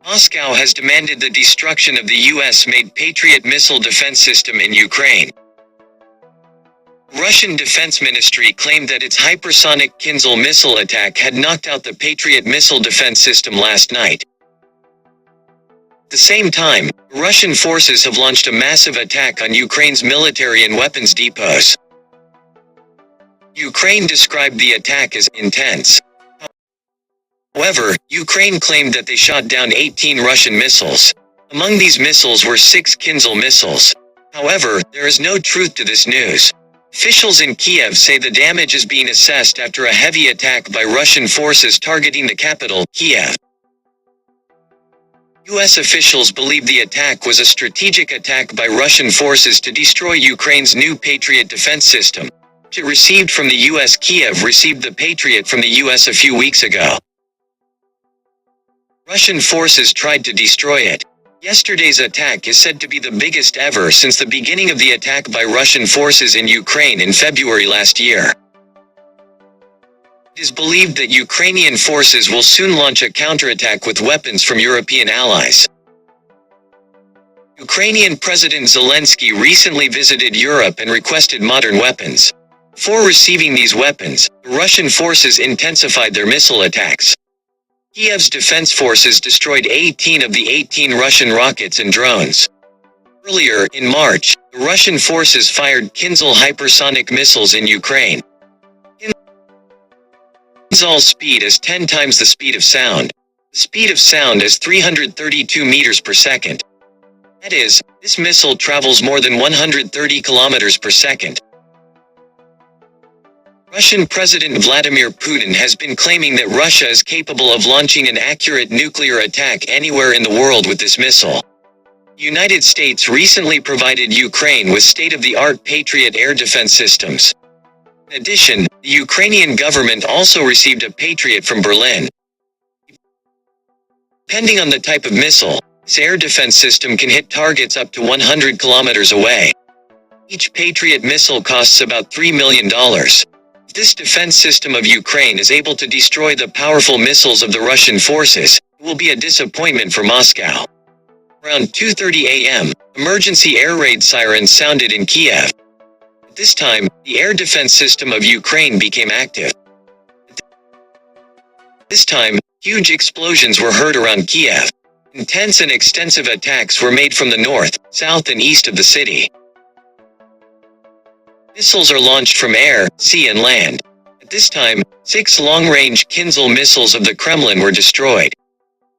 Moscow has demanded the destruction of the US-made Patriot missile defense system in Ukraine. Russian Defense Ministry claimed that its hypersonic Kinzhal missile attack had knocked out the Patriot missile defense system last night. At the same time, Russian forces have launched a massive attack on Ukraine's military and weapons depots. Ukraine described the attack as intense. However, Ukraine claimed that they shot down 18 Russian missiles. Among these missiles were 6 Kinzhal missiles. However, there is no truth to this news. Officials in Kiev say the damage is being assessed after a heavy attack by Russian forces targeting the capital, Kiev. US officials believe the attack was a strategic attack by Russian forces to destroy Ukraine's new Patriot defense system, which it received from the US. Kiev received the Patriot from the US a few weeks ago. Russian forces tried to destroy it. Yesterday's attack is said to be the biggest ever since the beginning of the attack by Russian forces in Ukraine in February last year. It is believed that Ukrainian forces will soon launch a counterattack with weapons from European allies. Ukrainian President Zelensky recently visited Europe and requested modern weapons. Before receiving these weapons, the Russian forces intensified their missile attacks. Kiev's defense forces destroyed 18 of the 18 Russian rockets and drones. Earlier, in March, the Russian forces fired Kinzhal hypersonic missiles in Ukraine. Kinzhal's speed is 10 times the speed of sound. The speed of sound is 332 meters per second. That is, this missile travels more than 130 kilometers per second. Russian President Vladimir Putin has been claiming that Russia is capable of launching an accurate nuclear attack anywhere in the world with this missile. The United States recently provided Ukraine with state-of-the-art Patriot air defense systems. In addition, the Ukrainian government also received a Patriot from Berlin. Depending on the type of missile, this air defense system can hit targets up to 100 kilometers away. Each Patriot missile costs about $3 million. If this defense system of Ukraine is able to destroy the powerful missiles of the Russian forces, it will be a disappointment for Moscow. Around 2:30 a.m., emergency air raid sirens sounded in Kiev. At this time, the air defense system of Ukraine became active. At this time, huge explosions were heard around Kiev. Intense and extensive attacks were made from the north, south and east of the city. Missiles are launched from air, sea and land. At this time, 6 long-range Kinzhal missiles of the Kremlin were destroyed.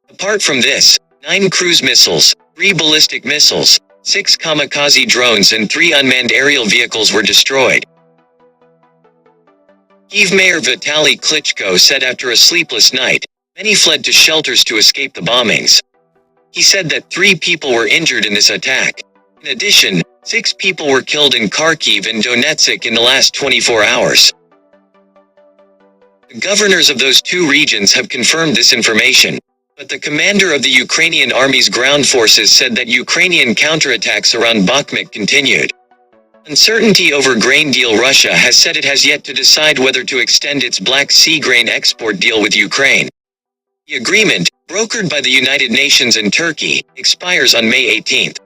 Apart from this, 9 cruise missiles, 3 ballistic missiles, 6 kamikaze drones and 3 unmanned aerial vehicles were destroyed. Kyiv Mayor Vitaly Klitschko said after a sleepless night, many fled to shelters to escape the bombings. He said that 3 people were injured in this attack. In addition, 6 people were killed in Kharkiv and Donetsk in the last 24 hours. The governors of those 2 regions have confirmed this information, but the commander of the Ukrainian army's ground forces said that Ukrainian counterattacks around Bakhmut continued. Uncertainty over grain deal. Russia has said it has yet to decide whether to extend its Black Sea grain export deal with Ukraine. The agreement, brokered by the United Nations and Turkey, expires on May 18th.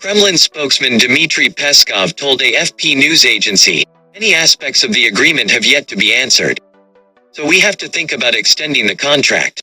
Kremlin spokesman Dmitry Peskov told AFP news agency, "Many aspects of the agreement have yet to be answered. So we have to think about extending the contract."